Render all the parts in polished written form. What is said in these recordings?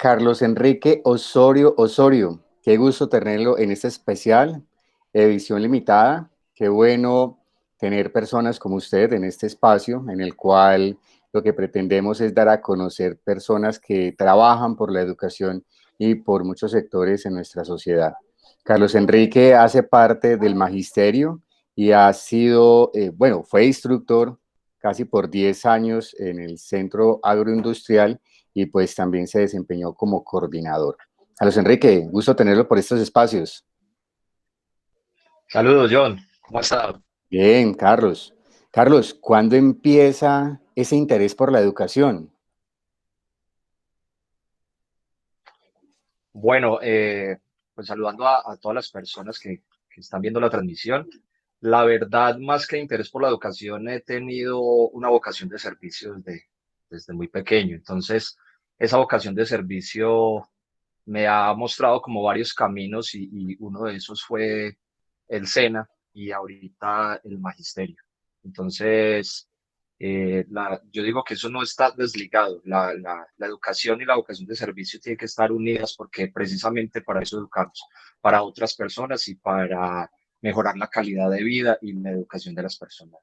Carlos Enrique Osorio Osorio. Qué gusto tenerlo en este especial, edición limitada. Qué bueno tener personas como usted en este espacio en el cual lo que pretendemos es dar a conocer personas que trabajan por la educación y por muchos sectores en nuestra sociedad. Carlos Enrique hace parte del magisterio y ha sido, bueno, fue instructor casi por 10 años en el Centro Agroindustrial y pues también se desempeñó como coordinador. Carlos Enrique, gusto tenerlo por estos espacios. Saludos, John. ¿Cómo has estado? Bien, Carlos. Carlos, ¿cuándo empieza ese interés por la educación? Bueno, pues saludando a todas las personas que están viendo la transmisión. La verdad, más que interés por la educación, he tenido una vocación de servicio desde muy pequeño. Entonces, esa vocación de servicio me ha mostrado como varios caminos y uno de esos fue el SENA y ahorita el magisterio. Entonces, yo digo que eso no está desligado. La educación y la vocación de servicio tienen que estar unidas porque precisamente para eso educamos, para otras personas y para mejorar la calidad de vida y la educación de las personas.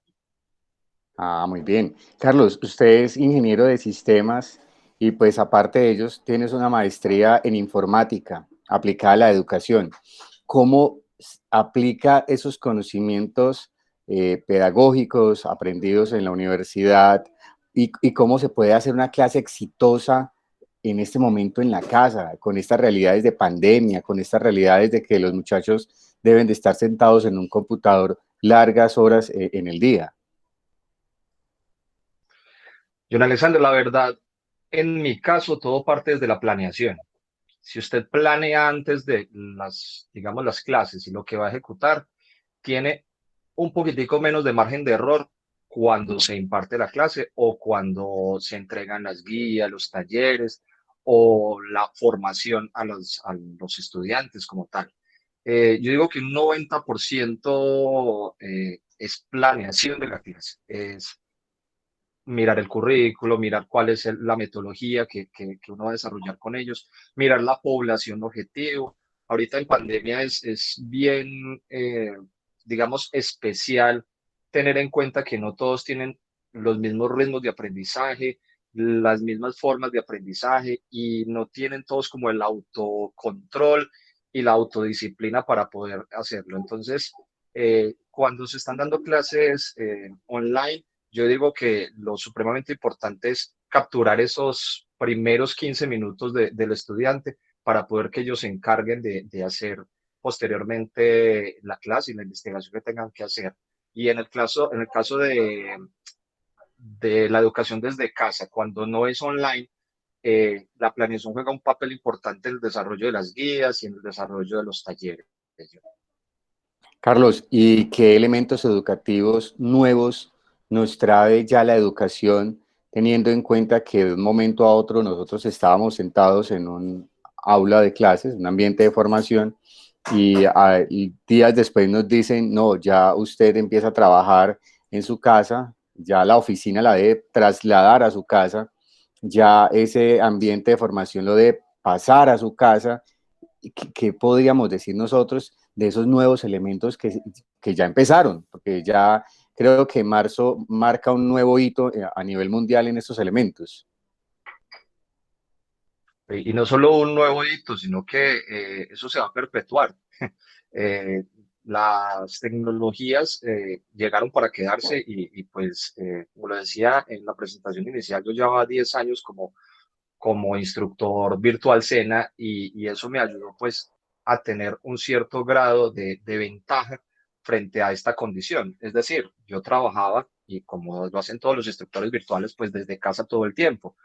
Ah, muy bien. Carlos, usted es ingeniero de sistemas y pues aparte de ellos tienes una maestría en informática aplicada a la educación. ¿Cómo aplica esos conocimientos pedagógicos aprendidos en la universidad y cómo se puede hacer una clase exitosa en este momento en la casa, con estas realidades de pandemia, con estas realidades de que los muchachos deben de estar sentados en un computador largas horas en el día? John Alexander, la verdad, en mi caso, todo parte desde la planeación. Si usted planea antes de digamos, las clases y lo que va a ejecutar, tiene un poquitico menos de margen de error cuando se imparte la clase o cuando se entregan las guías, los talleres o la formación a los estudiantes como tal. Yo digo que un 90% es planeación de la clase, es mirar el currículo, mirar cuál es la metodología que uno va a desarrollar con ellos, mirar la población objetivo. Ahorita en pandemia es bien, digamos, especial tener en cuenta que no todos tienen los mismos ritmos de aprendizaje, las mismas formas de aprendizaje y no tienen todos como el autocontrol y la autodisciplina para poder hacerlo. Entonces, cuando se están dando clases online, yo digo que lo supremamente importante es capturar esos primeros 15 minutos del estudiante para poder que ellos se encarguen de hacer posteriormente la clase y la investigación que tengan que hacer. Y en el caso de la educación desde casa, cuando no es online, la planeación juega un papel importante en el desarrollo de las guías y en el desarrollo de los talleres. Carlos, ¿y qué elementos educativos nuevos nos trae ya la educación, teniendo en cuenta que de un momento a otro nosotros estábamos sentados en un aula de clases, un ambiente de formación, y días después nos dicen, no, ya usted empieza a trabajar en su casa, ya la oficina la debe trasladar a su casa, ya ese ambiente de formación lo debe pasar a su casa? ¿Qué podríamos decir nosotros de esos nuevos elementos que ya empezaron? Porque ya creo que marzo marca un nuevo hito a nivel mundial en estos elementos. Y no solo un nuevo hito, sino que eso se va a perpetuar. Eh, las tecnologías llegaron para quedarse pues, como lo decía en la presentación inicial, yo llevaba 10 años como instructor virtual SENA y eso me ayudó pues a tener un cierto grado de ventaja frente a esta condición. Es decir, yo trabajaba y como lo hacen todos los instructores virtuales, pues desde casa todo el tiempo.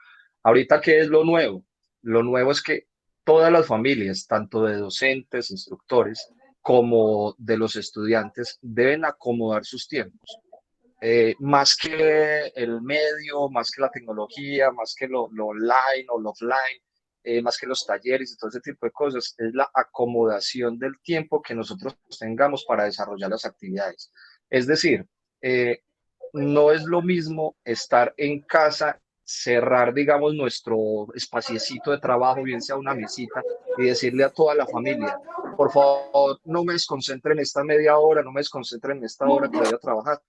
Ahorita, ¿qué es lo nuevo? Lo nuevo es que todas las familias, tanto de docentes, instructores, como de los estudiantes, deben acomodar sus tiempos. Más que el medio, más que la tecnología, más que lo online o lo offline, más que los talleres y todo ese tipo de cosas, es la acomodación del tiempo que nosotros tengamos para desarrollar las actividades. Es decir, no es lo mismo estar en casa cerrar, digamos, nuestro espaciecito de trabajo, bien sea una mesita, y decirle a toda la familia, por favor, no me desconcentren esta media hora, no me desconcentren en esta hora que voy a trabajar,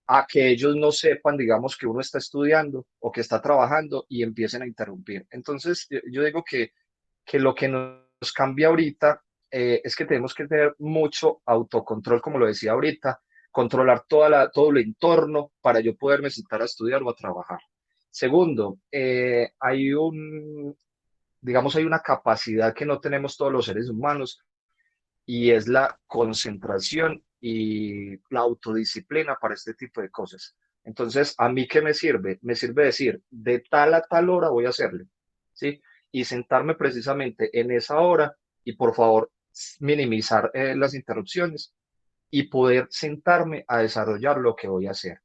a que ellos no sepan, digamos, que uno está estudiando o que está trabajando y empiecen a interrumpir. Entonces, yo digo que lo que nos cambia ahorita es que tenemos que tener mucho autocontrol, como lo decía ahorita, controlar todo el entorno para yo poderme sentar a estudiar o a trabajar. Segundo, digamos, hay una capacidad que no tenemos todos los seres humanos y es la concentración y la autodisciplina para este tipo de cosas. Entonces, ¿a mí qué me sirve? Me sirve decir, de tal a tal hora voy a hacerle, ¿sí? Y sentarme precisamente en esa hora y por favor minimizar las interrupciones y poder sentarme a desarrollar lo que voy a hacer.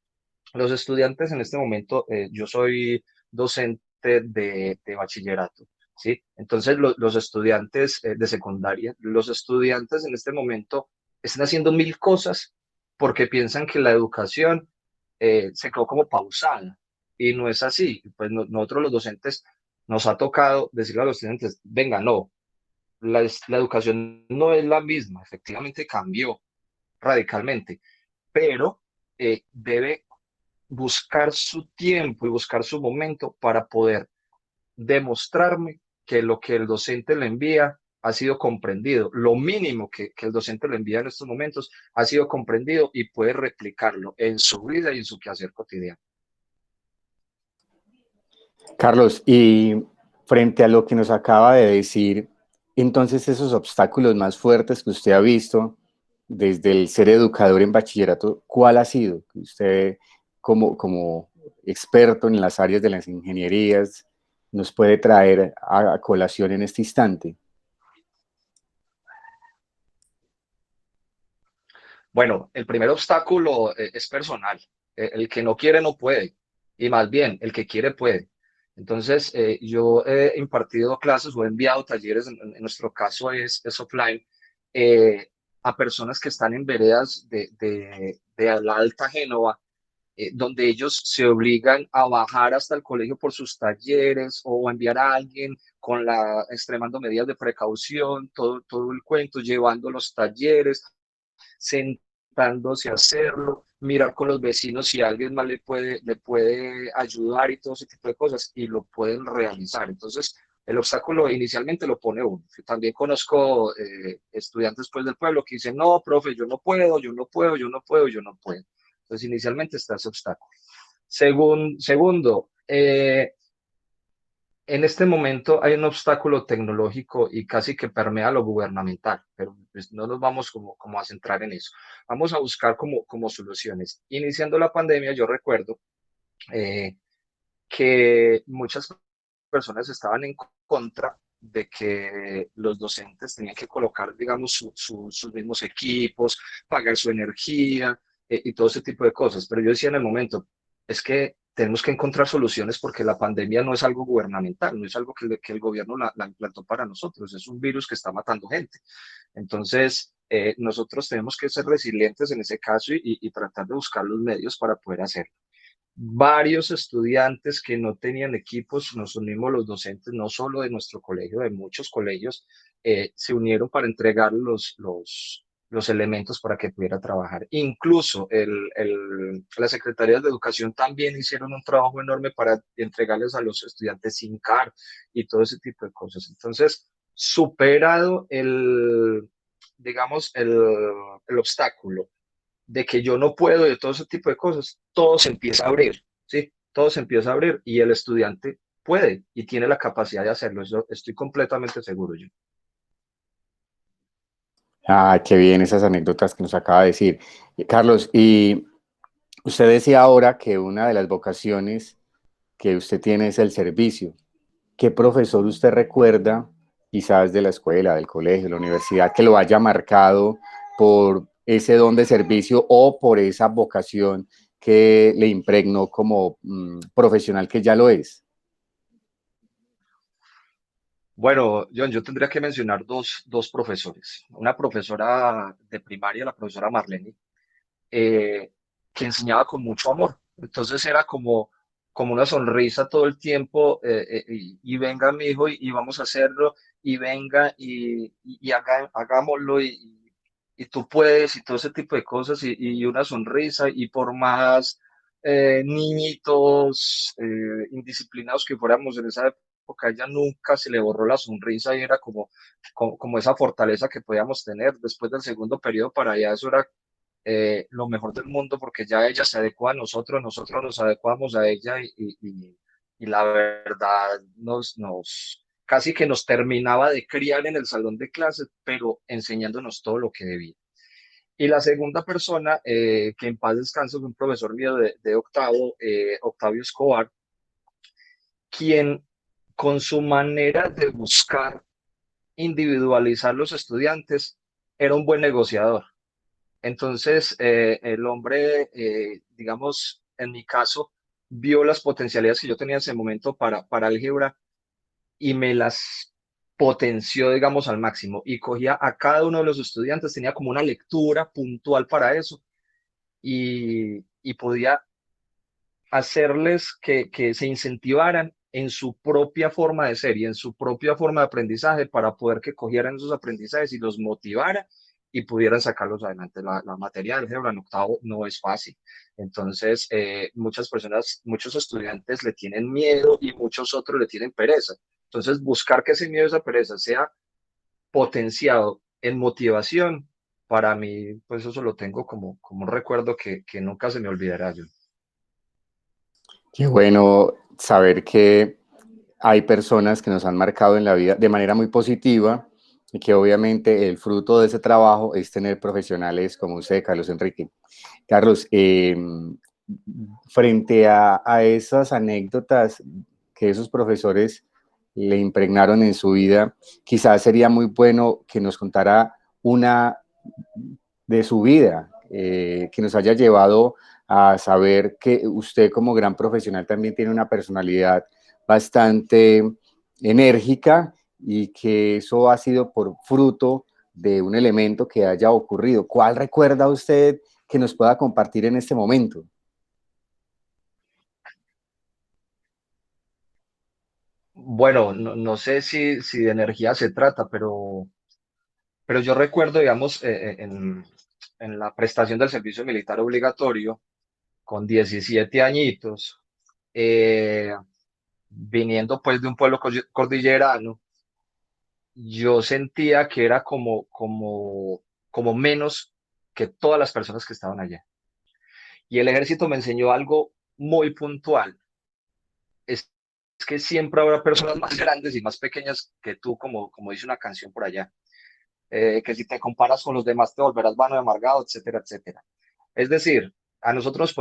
Los estudiantes en este momento, yo soy docente de bachillerato, ¿sí? Entonces, los estudiantes de secundaria, los estudiantes en este momento están haciendo mil cosas porque piensan que la educación se quedó como pausada y no es así. Pues nosotros los docentes nos ha tocado decirle a los estudiantes, venga, no, la educación no es la misma, efectivamente cambió radicalmente, pero debe buscar su tiempo y buscar su momento para poder demostrarme que lo que el docente le envía ha sido comprendido. Lo mínimo que el docente le envía en estos momentos ha sido comprendido y puede replicarlo en su vida y en su quehacer cotidiano. Carlos, y frente a lo que nos acaba de decir, entonces esos obstáculos más fuertes que usted ha visto desde el ser educador en bachillerato, ¿cuál ha sido? Usted como experto en las áreas de las ingenierías nos puede traer a colación en este instante. Bueno, el primer obstáculo es personal. El que no quiere no puede. Y más bien, el que quiere puede. Entonces, yo he impartido clases o he enviado talleres, en nuestro caso es offline, eh, a personas que están en veredas de la Alta Génova, donde ellos se obligan a bajar hasta el colegio por sus talleres o a enviar a alguien extremando medidas de precaución, todo el cuento, llevando los talleres, sentándose a hacerlo, mirar con los vecinos si alguien más le puede ayudar y todo ese tipo de cosas, y lo pueden realizar. Entonces, el obstáculo inicialmente lo pone uno. Yo también conozco estudiantes pues, del pueblo que dicen, no, profe, yo no puedo, yo no puedo, yo no puedo, yo no puedo. Entonces, inicialmente está ese obstáculo. Segundo, en este momento hay un obstáculo tecnológico y casi que permea lo gubernamental, pero pues no nos vamos como a centrar en eso. Vamos a buscar como soluciones. Iniciando la pandemia, yo recuerdo eh, que muchas personas estaban en contra de que los docentes tenían que colocar, digamos, sus mismos equipos, pagar su energía y todo ese tipo de cosas. Pero yo decía en el momento, es que tenemos que encontrar soluciones porque la pandemia no es algo gubernamental, no es algo que el gobierno la implantó para nosotros, es un virus que está matando gente. Entonces, nosotros tenemos que ser resilientes en ese caso y tratar de buscar los medios para poder hacerlo. Varios estudiantes que no tenían equipos, nos unimos los docentes, no solo de nuestro colegio, de muchos colegios, se unieron para entregar los elementos para que pudiera trabajar. Incluso las secretarías de educación también hicieron un trabajo enorme para entregarles a los estudiantes sin CAR y todo ese tipo de cosas. Entonces, superado digamos, el obstáculo de que yo no puedo, de todo ese tipo de cosas, todo se empieza a abrir, ¿sí? Todo se empieza a abrir y el estudiante puede y tiene la capacidad de hacerlo. Eso estoy completamente seguro yo. Ah, qué bien esas anécdotas que nos acaba de decir. Carlos, y usted decía ahora que una de las vocaciones que usted tiene es el servicio. ¿Qué profesor usted recuerda, quizás de la escuela, del colegio, de la universidad, que lo haya marcado por ese don de servicio o por esa vocación que le impregnó como profesional que ya lo es? Bueno, John, yo tendría que mencionar dos profesores. Una profesora de primaria, la profesora Marlene, eh, que enseñaba con mucho amor. Entonces era como una sonrisa todo el tiempo, y venga mi hijo y vamos a hacerlo, y venga y hagámoslo, y tú puedes, y todo ese tipo de cosas, y una sonrisa, y por más niñitos indisciplinados que fuéramos en esa época, a ella nunca se le borró la sonrisa y era como esa fortaleza que podíamos tener. Después del segundo periodo para allá, eso era lo mejor del mundo, porque ya ella se adecua a nosotros, nosotros nos adecuamos a ella, y la verdad casi que nos terminaba de criar en el salón de clases, pero enseñándonos todo lo que debía. Y la segunda persona, que en paz descanse, fue un profesor mío de octavo, Octavio Escobar, quien con su manera de buscar individualizar los estudiantes era un buen negociador. Entonces, el hombre, digamos, en mi caso, vio las potencialidades que yo tenía en ese momento para álgebra y me las potenció, digamos, al máximo. Y cogía a cada uno de los estudiantes, tenía como una lectura puntual para eso, y podía hacerles que se incentivaran en su propia forma de ser y en su propia forma de aprendizaje, para poder que cogieran esos aprendizajes y los motivara y pudieran sacarlos adelante. La materia de álgebra en octavo no es fácil. Entonces, muchas personas, muchos estudiantes le tienen miedo y muchos otros le tienen pereza. Entonces, buscar que ese miedo y esa pereza sea potenciado en motivación, para mí, pues eso lo tengo como un recuerdo que nunca se me olvidará yo. Qué bueno saber que hay personas que nos han marcado en la vida de manera muy positiva y que obviamente el fruto de ese trabajo es tener profesionales como usted, Carlos Enrique. Carlos, frente a esas anécdotas que esos profesores le impregnaron en su vida, quizás sería muy bueno que nos contara una de su vida, que nos haya llevado a saber que usted como gran profesional también tiene una personalidad bastante enérgica y que eso ha sido por fruto de un elemento que haya ocurrido. ¿Cuál recuerda usted que nos pueda compartir en este momento? Bueno, no sé si de energía se trata, pero yo recuerdo, digamos, en la prestación del servicio militar obligatorio, con 17 añitos, eh, viniendo pues de un pueblo cordillerano, yo sentía que era como menos que todas las personas que estaban allá. Y el ejército me enseñó algo muy puntual. Es que siempre habrá personas más grandes y más pequeñas que tú, como dice una canción por allá. Que si te comparas con los demás te volverás vano y amargado, etcétera, etcétera. Es decir, a nosotros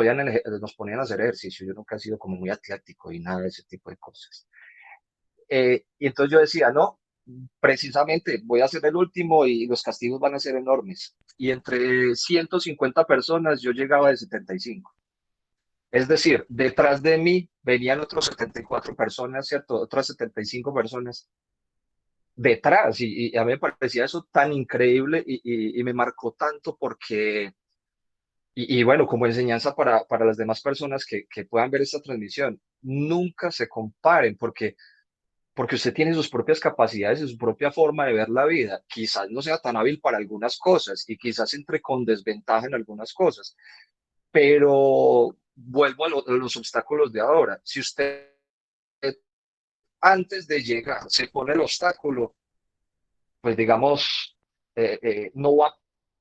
nos ponían a hacer ejercicio. Yo nunca he sido como muy atlético y nada de ese tipo de cosas. Y entonces yo decía, no, precisamente voy a ser el último y los castigos van a ser enormes. Y entre 150 personas yo llegaba de 75. Es decir, detrás de mí venían otros 74 personas, ¿cierto? Otras 75 personas detrás, y a mí me parecía eso tan increíble, y me marcó tanto, porque, y bueno, como enseñanza para las demás personas que puedan ver esta transmisión, nunca se comparen, porque usted tiene sus propias capacidades y su propia forma de ver la vida. Quizás no sea tan hábil para algunas cosas y quizás entre con desventaja en algunas cosas, pero vuelvo a los obstáculos de ahora. Si usted antes de llegar se pone el obstáculo, pues digamos, no va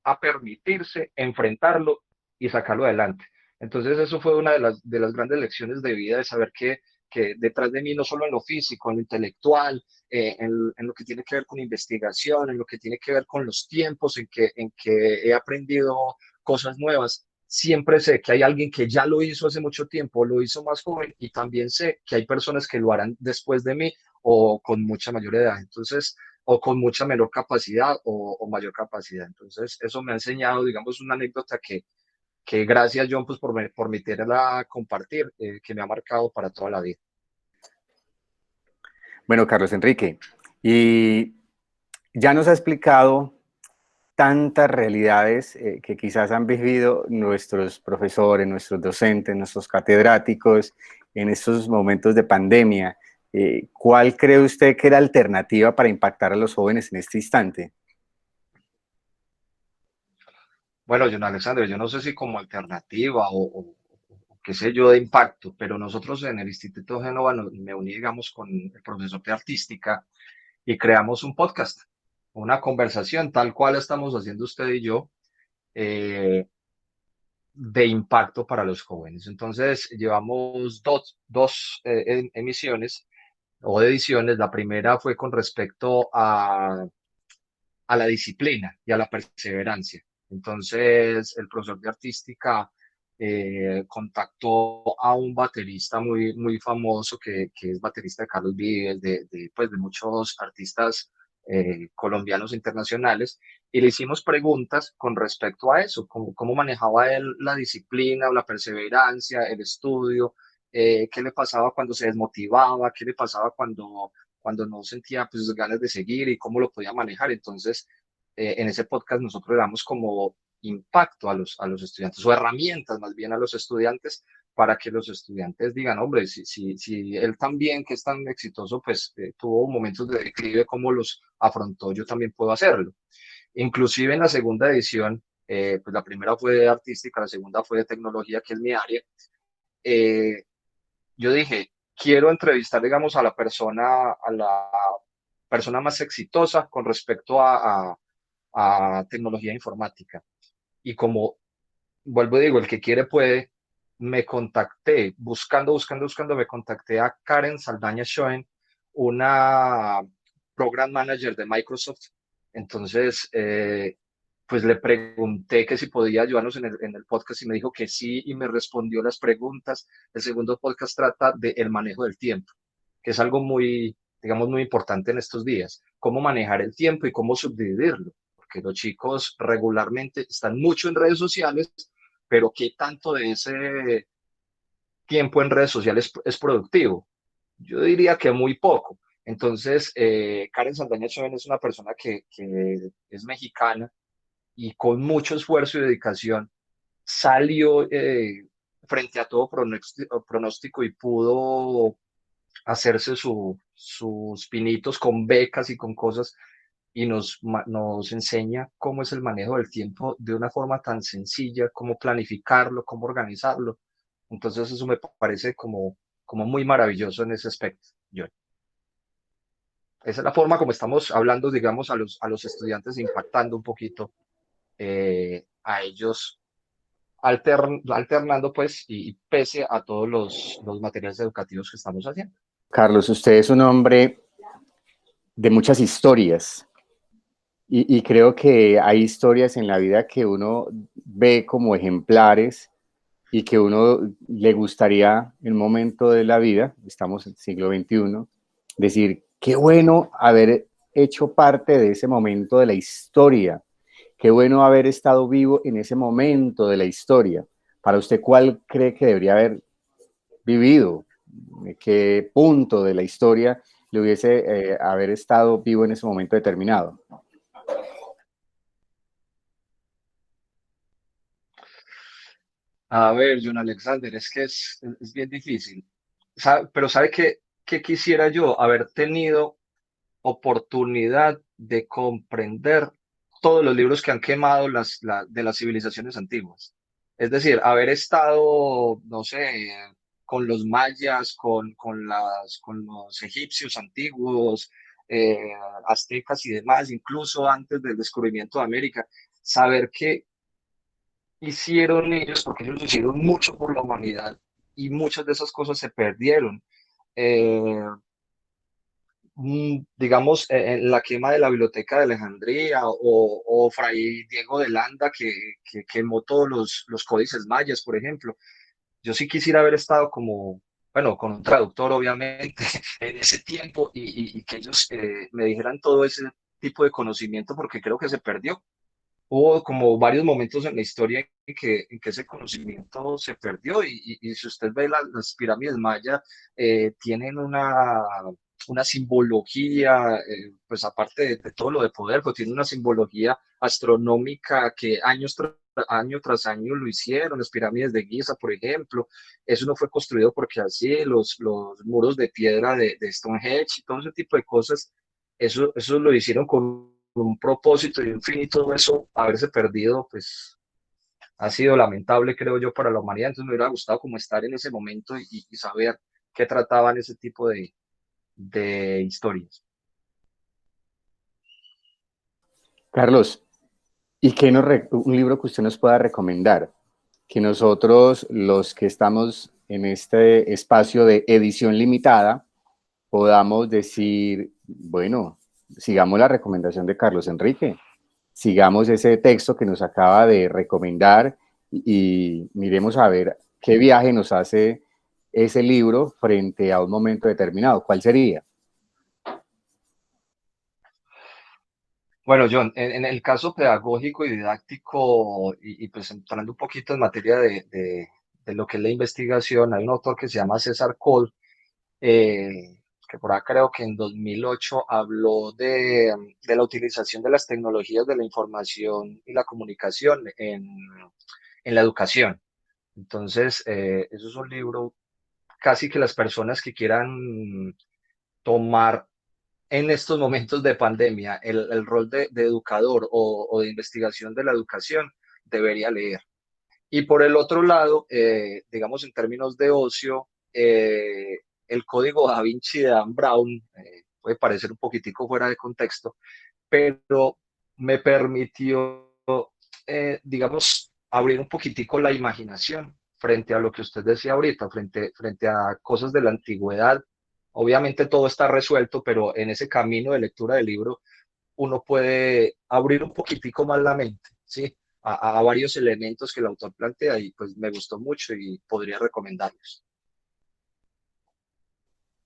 a permitirse enfrentarlo y sacarlo adelante. Entonces eso fue una de las grandes lecciones de vida, de saber que detrás de mí, no solo en lo físico, en lo intelectual, en lo que tiene que ver con investigación, en lo que tiene que ver con los tiempos en que he aprendido cosas nuevas, siempre sé que hay alguien que ya lo hizo hace mucho tiempo, lo hizo más joven, y también sé que hay personas que lo harán después de mí o con mucha mayor edad. Entonces, o con mucha menor capacidad o mayor capacidad. Entonces, eso me ha enseñado, digamos, una anécdota que gracias, John, pues por permitirla compartir, que me ha marcado para toda la vida. Bueno, Carlos Enrique, y ya nos ha explicado tantas realidades que quizás han vivido nuestros profesores, nuestros docentes, nuestros catedráticos, en estos momentos de pandemia. ¿Cuál cree usted que era alternativa para impactar a los jóvenes en este instante? Bueno, John Alexander, yo no sé si como alternativa o qué sé yo de impacto, pero nosotros en el Instituto Génova me uní, digamos, con el profesor de artística y creamos un podcast, una conversación tal cual estamos haciendo usted y yo, eh, de impacto para los jóvenes. Entonces, llevamos dos emisiones o ediciones. La primera fue con respecto a la disciplina y a la perseverancia. Entonces, el profesor de artística contactó a un baterista muy famoso que es baterista de Carlos Vives, pues, de muchos artistas colombianos internacionales, y le hicimos preguntas con respecto a eso, cómo manejaba él la disciplina o la perseverancia, el estudio, qué le pasaba cuando se desmotivaba, qué le pasaba cuando no sentía pues ganas de seguir y cómo lo podía manejar. Entonces, en ese podcast nosotros le damos como impacto a los estudiantes o herramientas más bien a los estudiantes para que los estudiantes digan, hombre, si él también, que es tan exitoso, pues tuvo momentos de declive, ¿cómo los afrontó? Yo también puedo hacerlo. Inclusive en la segunda edición, pues la primera fue de artística, la segunda fue de tecnología, que es mi área. eh, yo dije, quiero entrevistar, digamos, a la persona más exitosa con respecto a tecnología informática. Y como vuelvo y digo, el que quiere puede, me contacté, buscando, me contacté a Karen Saldaña Schoen, una program manager de Microsoft. Entonces, pues le pregunté que si podía ayudarnos en el podcast y me dijo que sí y me respondió las preguntas. El segundo podcast trata del manejo del tiempo, que es algo muy, digamos, muy importante en estos días. Cómo manejar el tiempo y cómo subdividirlo, porque los chicos regularmente están mucho en redes sociales, pero ¿qué tanto de ese tiempo en redes sociales es productivo? Yo diría que muy poco. Entonces, Karen Saldaña Choven es una persona que es mexicana y con mucho esfuerzo y dedicación salió frente a todo pronóstico y pudo hacerse sus pinitos con becas y con cosas y nos enseña cómo es el manejo del tiempo de una forma tan sencilla, cómo planificarlo, cómo organizarlo. Entonces eso me parece como muy maravilloso en ese aspecto. Yo, esa es la forma como estamos hablando, digamos, a los estudiantes, impactando un poquito a ellos, alternando pues y pese a todos los materiales educativos que estamos haciendo. Carlos, usted es un hombre de muchas historias y creo que hay historias en la vida que uno ve como ejemplares y que uno le gustaría en un momento de la vida, estamos en el siglo XXI, decir, qué bueno haber hecho parte de ese momento de la historia, qué bueno haber estado vivo en ese momento de la historia. Para usted, ¿cuál cree que debería haber vivido? ¿Qué punto de la historia le hubiese haber estado vivo en ese momento determinado? A ver, John Alexander, es que es bien difícil. Pero ¿sabe qué quisiera yo? Haber tenido oportunidad de comprender todos los libros que han quemado de las civilizaciones antiguas. Es decir, haber estado, no sé, con los mayas, con los egipcios antiguos, eh, aztecas y demás, incluso antes del descubrimiento de América, saber qué hicieron ellos, porque ellos hicieron mucho por la humanidad y muchas de esas cosas se perdieron. Eh, digamos, en la quema de la Biblioteca de Alejandría o Fray Diego de Landa que quemó todos los códices mayas, por ejemplo. Yo sí quisiera haber estado como, bueno, con un traductor, obviamente, en ese tiempo y que ellos me dijeran todo ese tipo de conocimiento porque creo que se perdió. Hubo como varios momentos en la historia en que ese conocimiento se perdió y si usted ve las pirámides mayas, tienen una simbología, pues aparte de todo lo de poder, pues tiene una simbología astronómica que años año tras año lo hicieron, las pirámides de Giza, por ejemplo, eso no fue construido porque así, los muros de piedra de Stonehenge y todo ese tipo de cosas, eso lo hicieron con un propósito y un fin y todo eso, haberse perdido, pues ha sido lamentable, creo yo, para la humanidad. Entonces me hubiera gustado como estar en ese momento y saber qué trataban ese tipo de historias. Carlos, ¿y un libro que usted nos pueda recomendar? Que nosotros, los que estamos en este espacio de edición limitada, podamos decir, bueno, sigamos la recomendación de Carlos Enrique, sigamos ese texto que nos acaba de recomendar y miremos a ver qué viaje nos hace ese libro frente a un momento determinado. ¿Cuál sería? Bueno, John, en el caso pedagógico y didáctico, pues entrando un poquito en materia de lo que es la investigación, hay un autor que se llama César Cole, que por acá creo que en 2008 habló de la utilización de las tecnologías de la información y la comunicación en la educación. Entonces, eso es un libro casi que las personas que quieran tomar en estos momentos de pandemia el rol de educador o de investigación de la educación debería leer. Y por el otro lado, digamos en términos de ocio, el código Da Vinci de Dan Brown puede parecer un poquitico fuera de contexto, pero me permitió, digamos, abrir un poquitico la imaginación frente a lo que usted decía ahorita, frente a cosas de la antigüedad. Obviamente todo está resuelto, pero en ese camino de lectura del libro uno puede abrir un poquitico más la mente, ¿sí? A varios elementos que el autor plantea y pues me gustó mucho y podría recomendarlos.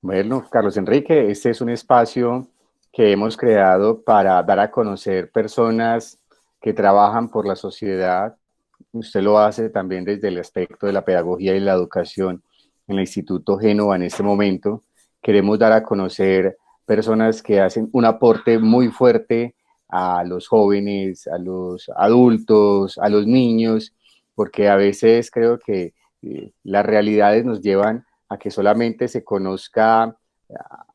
Bueno, Carlos Enrique, este es un espacio que hemos creado para dar a conocer personas que trabajan por la sociedad. Usted lo hace también desde el aspecto de la pedagogía y la educación en el Instituto Génova en este momento. Queremos dar a conocer personas que hacen un aporte muy fuerte a los jóvenes, a los adultos, a los niños, porque a veces creo que las realidades nos llevan a que solamente se conozca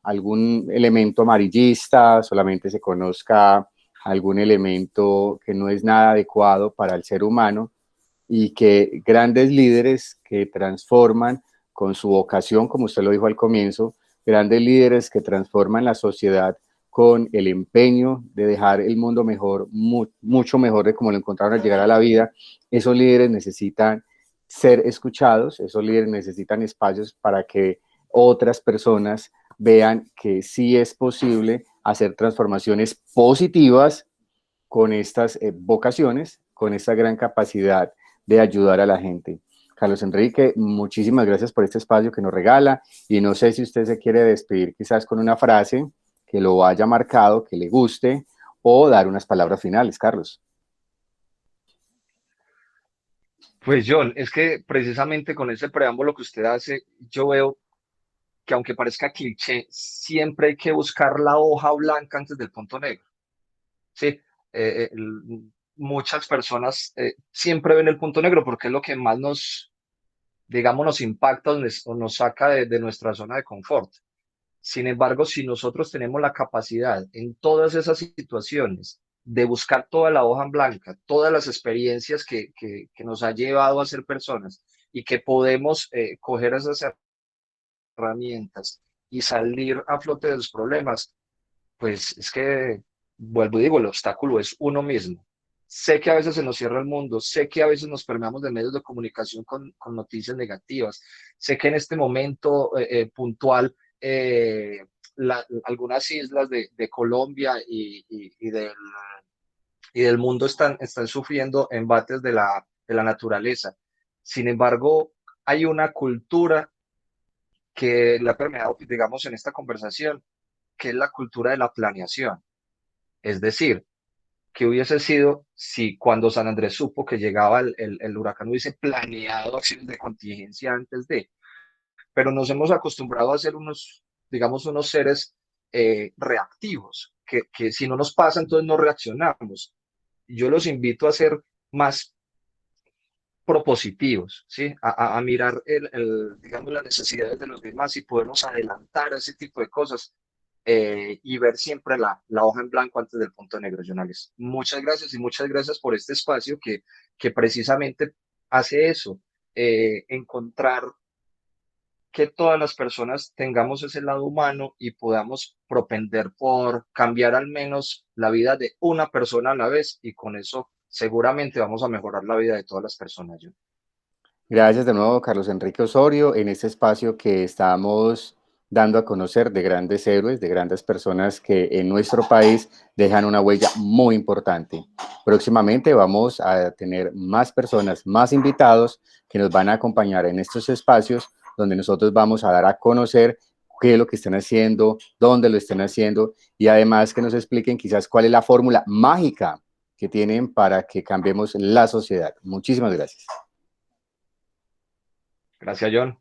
algún elemento amarillista, solamente se conozca algún elemento que no es nada adecuado para el ser humano y que grandes líderes que transforman con su vocación, como usted lo dijo al comienzo, grandes líderes que transforman la sociedad con el empeño de dejar el mundo mejor, mucho mejor de como lo encontraron al llegar a la vida, esos líderes necesitan ser escuchados, esos líderes necesitan espacios para que otras personas vean que sí es posible hacer transformaciones positivas con estas vocaciones, con esta gran capacidad de ayudar a la gente. Carlos Enrique, muchísimas gracias por este espacio que nos regala y no sé si usted se quiere despedir quizás con una frase que lo haya marcado, que le guste o dar unas palabras finales, Carlos. Pues John, es que precisamente con ese preámbulo que usted hace, yo veo que aunque parezca cliché, siempre hay que buscar la hoja blanca antes del punto negro. Sí, muchas personas siempre ven el punto negro porque es lo que más nos, digamos, nos impacta o nos saca de nuestra zona de confort. Sin embargo, si nosotros tenemos la capacidad en todas esas situaciones de buscar toda la hoja en blanca, todas las experiencias que nos ha llevado a ser personas y que podemos coger esas herramientas y salir a flote de los problemas, pues es que, vuelvo y digo, el obstáculo es uno mismo. Sé que a veces se nos cierra el mundo, sé que a veces nos permeamos de medios de comunicación con noticias negativas, sé que en este momento puntual algunas islas de Colombia y del mundo están sufriendo embates de la naturaleza. Sin embargo, hay una cultura que la ha permeado, digamos, en esta conversación, que es la cultura de la planeación. Es decir, ¿qué hubiese sido si cuando San Andrés supo que llegaba el huracán hubiese planeado acciones de contingencia antes de? Pero nos hemos acostumbrado a ser unos, digamos, unos seres reactivos, que si no nos pasa, entonces no reaccionamos. Yo los invito a ser más propositivos, ¿sí? A mirar digamos, las necesidades de los demás y podernos adelantar a ese tipo de cosas y ver siempre la hoja en blanco antes del punto negro, Jonales. Muchas gracias y muchas gracias por este espacio que precisamente hace eso, encontrar que todas las personas tengamos ese lado humano y podamos propender por cambiar al menos la vida de una persona a la vez y con eso seguramente vamos a mejorar la vida de todas las personas. John. Gracias de nuevo, Carlos Enrique Osorio, en este espacio que estamos dando a conocer de grandes héroes, de grandes personas que en nuestro país dejan una huella muy importante. Próximamente vamos a tener más personas, más invitados que nos van a acompañar en estos espacios donde nosotros vamos a dar a conocer qué es lo que están haciendo, dónde lo están haciendo y además que nos expliquen quizás cuál es la fórmula mágica que tienen para que cambiemos la sociedad. Muchísimas gracias. Gracias, John.